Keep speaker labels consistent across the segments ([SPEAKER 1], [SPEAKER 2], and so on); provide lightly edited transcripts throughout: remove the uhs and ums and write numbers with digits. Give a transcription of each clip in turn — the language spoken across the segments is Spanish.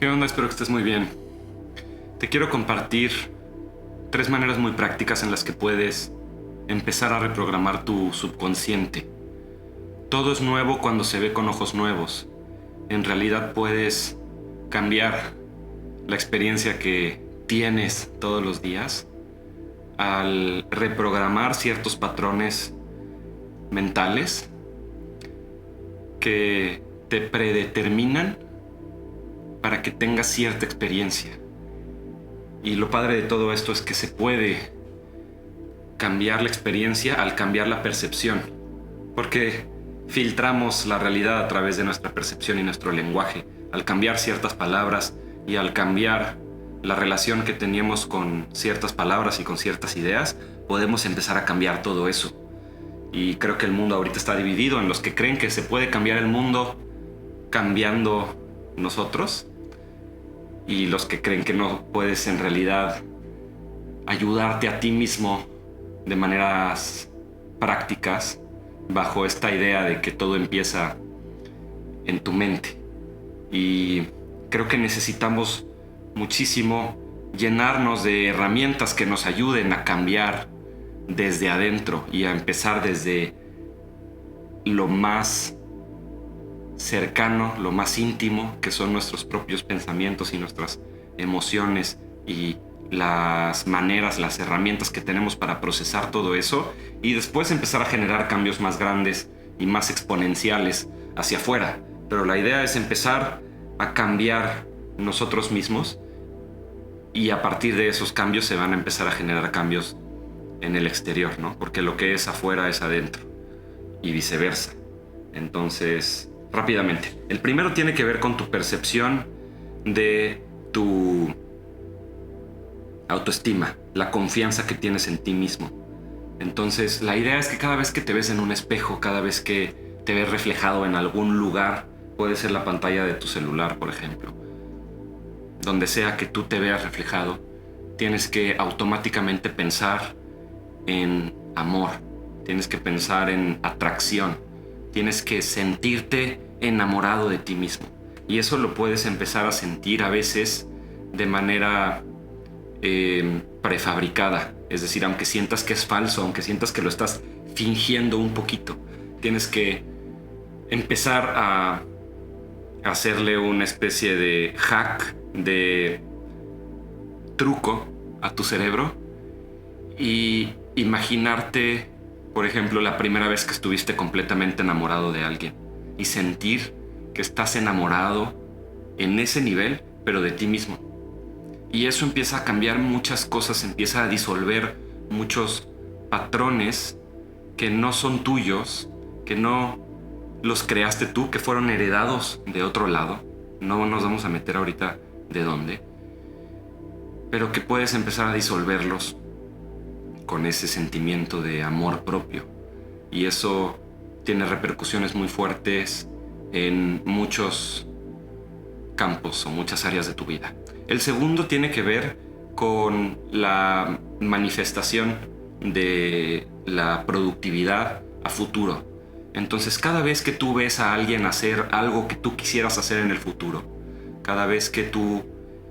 [SPEAKER 1] ¿Qué onda? Espero que estés muy bien. Te quiero compartir 3 maneras muy prácticas en las que puedes empezar a reprogramar tu subconsciente. Todo es nuevo cuando se ve con ojos nuevos. En realidad puedes cambiar la experiencia que tienes todos los días al reprogramar ciertos patrones mentales que te predeterminan para que tengas cierta experiencia. Y lo padre de todo esto es que se puede cambiar la experiencia al cambiar la percepción, porque filtramos la realidad a través de nuestra percepción y nuestro lenguaje. Al cambiar ciertas palabras y al cambiar la relación que teníamos con ciertas palabras y con ciertas ideas, podemos empezar a cambiar todo eso. Y creo que el mundo ahorita está dividido en los que creen que se puede cambiar el mundo cambiando nosotros, y los que creen que no puedes en realidad ayudarte a ti mismo de maneras prácticas bajo esta idea de que todo empieza en tu mente. Y creo que necesitamos muchísimo llenarnos de herramientas que nos ayuden a cambiar desde adentro y a empezar desde lo más cercano, lo más íntimo, que son nuestros propios pensamientos y nuestras emociones y las maneras, las herramientas que tenemos para procesar todo eso, y después empezar a generar cambios más grandes y más exponenciales hacia afuera. Pero la idea es empezar a cambiar nosotros mismos, y a partir de esos cambios se van a empezar a generar cambios en el exterior, ¿no? Porque lo que es afuera es adentro y viceversa. Entonces, rápidamente, el primero tiene que ver con tu percepción de tu autoestima, la confianza que tienes en ti mismo. Entonces, la idea es que cada vez que te ves en un espejo, cada vez que te ves reflejado en algún lugar, puede ser la pantalla de tu celular, por ejemplo, donde sea que tú te veas reflejado, tienes que automáticamente pensar en amor, tienes que pensar en atracción, tienes que sentirte enamorado de ti mismo. Y eso lo puedes empezar a sentir a veces de manera prefabricada. Es decir, aunque sientas que es falso, aunque sientas que lo estás fingiendo un poquito, tienes que empezar a hacerle una especie de hack, de truco a tu cerebro y imaginarte, por ejemplo, la primera vez que estuviste completamente enamorado de alguien y sentir que estás enamorado en ese nivel, pero de ti mismo. Y eso empieza a cambiar muchas cosas, empieza a disolver muchos patrones que no son tuyos, que no los creaste tú, que fueron heredados de otro lado. No nos vamos a meter ahorita de dónde, pero que puedes empezar a disolverlos con ese sentimiento de amor propio. Y eso tiene repercusiones muy fuertes en muchos campos o muchas áreas de tu vida. El segundo tiene que ver con la manifestación de la productividad a futuro. Entonces, cada vez que tú ves a alguien hacer algo que tú quisieras hacer en el futuro, cada vez que tú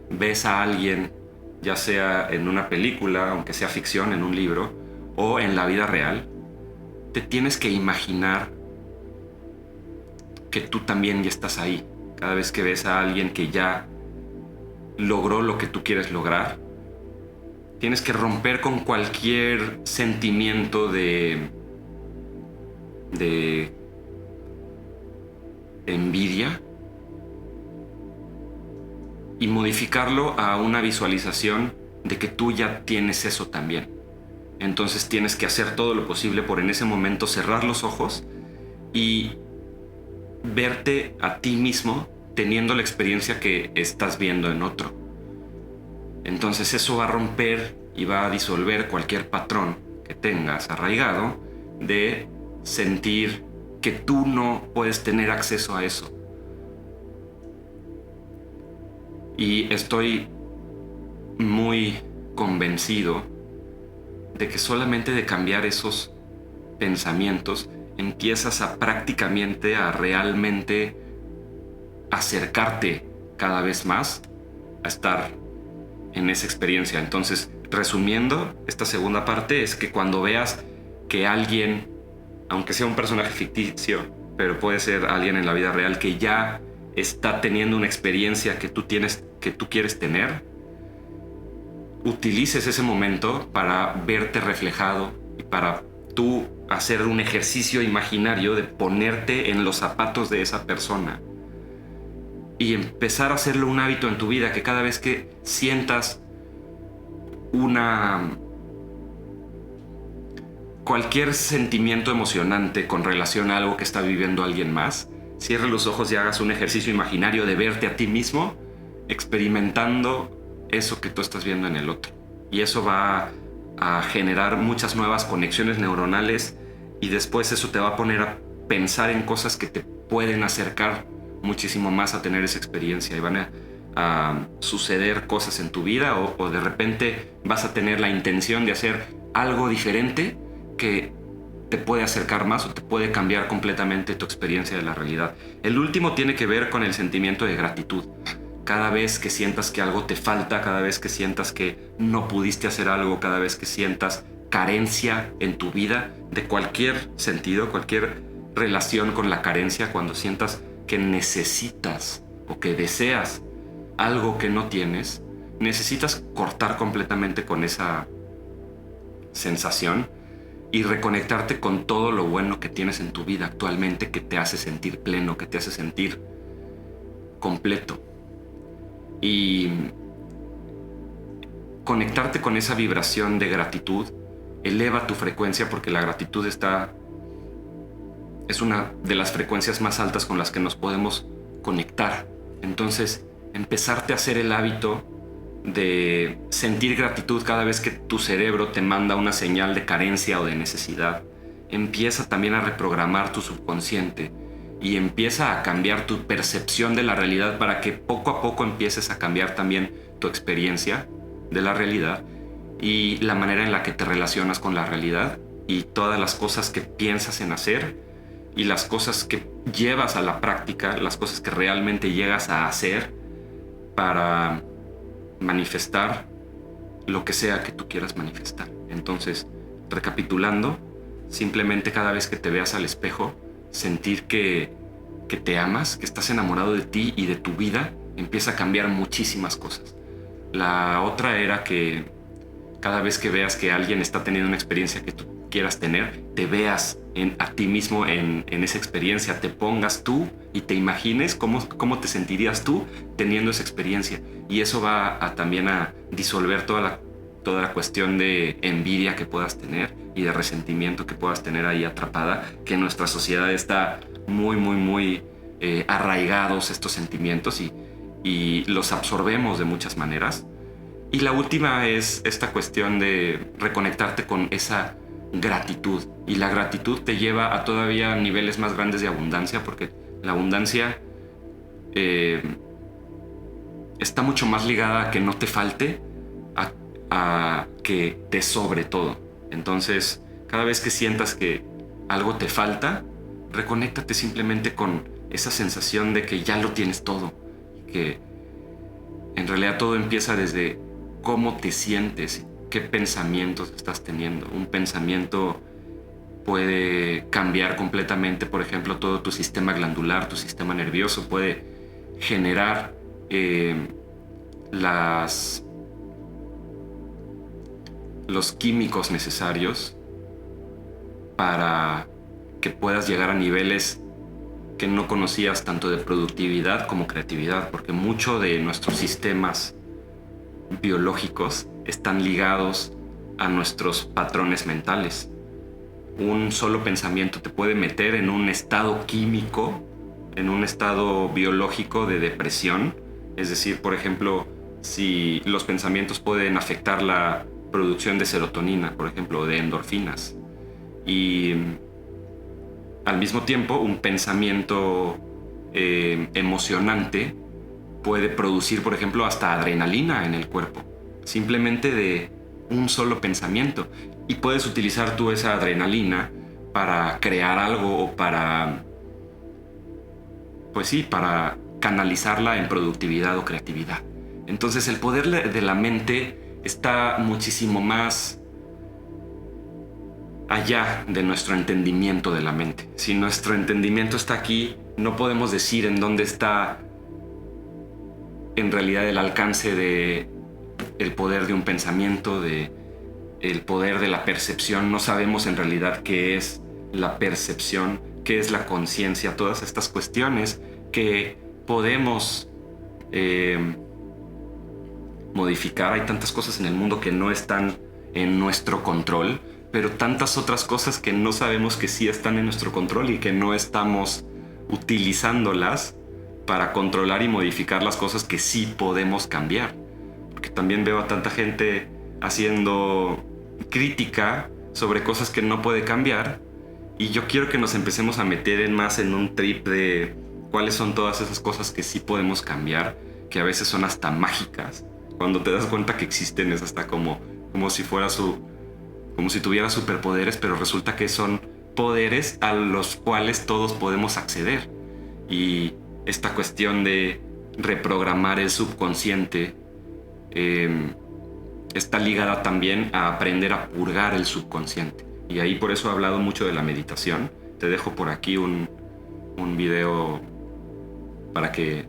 [SPEAKER 1] ves a alguien, ya sea en una película, aunque sea ficción, en un libro, o en la vida real, te tienes que imaginar que tú también ya estás ahí. Cada vez que ves a alguien que ya logró lo que tú quieres lograr, tienes que romper con cualquier sentimiento de envidia y modificarlo a una visualización de que tú ya tienes eso también. Entonces tienes que hacer todo lo posible por en ese momento cerrar los ojos y verte a ti mismo teniendo la experiencia que estás viendo en otro. Entonces eso va a romper y va a disolver cualquier patrón que tengas arraigado de sentir que tú no puedes tener acceso a eso. Y estoy muy convencido de que solamente de cambiar esos pensamientos empiezas a prácticamente a realmente acercarte cada vez más a estar en esa experiencia. Entonces, resumiendo, esta segunda parte es que cuando veas que alguien, aunque sea un personaje ficticio, pero puede ser alguien en la vida real que ya está teniendo una experiencia que tú quieres tener, utilices ese momento para verte reflejado y para tú hacer un ejercicio imaginario de ponerte en los zapatos de esa persona y empezar a hacerlo un hábito en tu vida, que cada vez que sientas cualquier sentimiento emocionante con relación a algo que está viviendo alguien más, cierres los ojos y hagas un ejercicio imaginario de verte a ti mismo experimentando eso que tú estás viendo en el otro. Y eso va a generar muchas nuevas conexiones neuronales y después eso te va a poner a pensar en cosas que te pueden acercar muchísimo más a tener esa experiencia, y van a suceder cosas en tu vida o de repente vas a tener la intención de hacer algo diferente que te puede acercar más o te puede cambiar completamente tu experiencia de la realidad. El último tiene que ver con el sentimiento de gratitud. Cada vez que sientas que algo te falta, cada vez que sientas que no pudiste hacer algo, cada vez que sientas carencia en tu vida, de cualquier sentido, cualquier relación con la carencia, cuando sientas que necesitas o que deseas algo que no tienes, necesitas cortar completamente con esa sensación y reconectarte con todo lo bueno que tienes en tu vida actualmente, que te hace sentir pleno, que te hace sentir completo. Y conectarte con esa vibración de gratitud eleva tu frecuencia, porque la gratitud es una de las frecuencias más altas con las que nos podemos conectar. Entonces, empezarte a hacer el hábito de sentir gratitud cada vez que tu cerebro te manda una señal de carencia o de necesidad, empieza también a reprogramar tu subconsciente y empieza a cambiar tu percepción de la realidad, para que poco a poco empieces a cambiar también tu experiencia de la realidad y la manera en la que te relacionas con la realidad, y todas las cosas que piensas en hacer y las cosas que llevas a la práctica, las cosas que realmente llegas a hacer para manifestar lo que sea que tú quieras manifestar. Entonces, recapitulando, simplemente cada vez que te veas al espejo, sentir que te amas, que estás enamorado de ti y de tu vida, empieza a cambiar muchísimas cosas. La otra era que cada vez que veas que alguien está teniendo una experiencia que tú quieras tener, te veas a ti mismo en esa experiencia, te pongas tú y te imagines cómo te sentirías tú teniendo esa experiencia. Y eso va también a disolver toda la cuestión de envidia que puedas tener y de resentimiento que puedas tener ahí atrapada, que en nuestra sociedad está muy, muy, muy arraigados estos sentimientos y los absorbemos de muchas maneras. Y la última es esta cuestión de reconectarte con esa gratitud. Y la gratitud te lleva a todavía niveles más grandes de abundancia, porque la abundancia está mucho más ligada a que no te falte, a que te sobre todo. Entonces, cada vez que sientas que algo te falta, reconéctate simplemente con esa sensación de que ya lo tienes todo, que en realidad todo empieza desde cómo te sientes, qué pensamientos estás teniendo. Un pensamiento puede cambiar completamente, por ejemplo, todo tu sistema glandular, tu sistema nervioso, puede generar los químicos necesarios para que puedas llegar a niveles que no conocías, tanto de productividad como creatividad, porque mucho de nuestros sistemas biológicos están ligados a nuestros patrones mentales. Un solo pensamiento te puede meter en un estado químico, en un estado biológico de depresión. Es decir, por ejemplo, si los pensamientos pueden afectar la producción de serotonina, por ejemplo, de endorfinas. Y al mismo tiempo, un pensamiento emocionante puede producir, por ejemplo, hasta adrenalina en el cuerpo, simplemente de un solo pensamiento. Y puedes utilizar tú esa adrenalina para crear algo o para, pues sí, para canalizarla en productividad o creatividad. Entonces el poder de la mente está muchísimo más allá de nuestro entendimiento de la mente. Si nuestro entendimiento está aquí, no podemos decir en dónde está en realidad el alcance de el poder de un pensamiento, de el poder de la percepción. No sabemos en realidad qué es la percepción, qué es la conciencia, todas estas cuestiones que podemos modificar. Hay tantas cosas en el mundo que no están en nuestro control, pero tantas otras cosas que no sabemos que sí están en nuestro control y que no estamos utilizándolas para controlar y modificar las cosas que sí podemos cambiar. Porque también veo a tanta gente haciendo crítica sobre cosas que no puede cambiar, y yo quiero que nos empecemos a meter más en un trip de cuáles son todas esas cosas que sí podemos cambiar, que a veces son hasta mágicas. Cuando te das cuenta que existen, es hasta como si fuera como si tuviera superpoderes, pero resulta que son poderes a los cuales todos podemos acceder. Y esta cuestión de reprogramar el subconsciente está ligada también a aprender a purgar el subconsciente. Y ahí por eso he hablado mucho de la meditación. Te dejo por aquí un video para que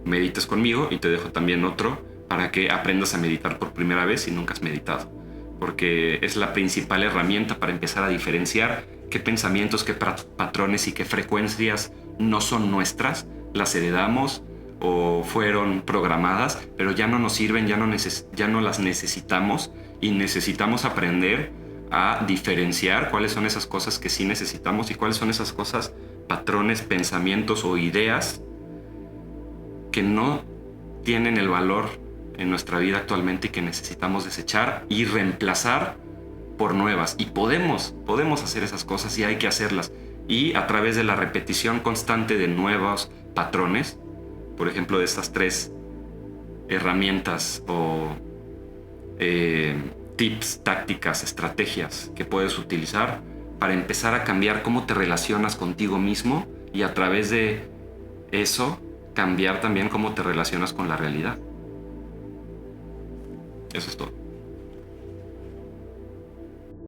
[SPEAKER 1] medites conmigo, y te dejo también otro para que aprendas a meditar por primera vez si nunca has meditado, porque es la principal herramienta para empezar a diferenciar qué pensamientos, qué patrones y qué frecuencias no son nuestras, las heredamos o fueron programadas, pero ya no nos sirven, ya no las necesitamos, y necesitamos aprender a diferenciar cuáles son esas cosas que sí necesitamos y cuáles son esas cosas, patrones, pensamientos o ideas que no tienen el valor en nuestra vida actualmente y que necesitamos desechar y reemplazar por nuevas. Y podemos hacer esas cosas, y hay que hacerlas. Y a través de la repetición constante de nuevos patrones, por ejemplo, de estas 3 herramientas o tips, tácticas, estrategias que puedes utilizar para empezar a cambiar cómo te relacionas contigo mismo, y a través de eso cambiar también cómo te relacionas con la realidad. Eso es todo.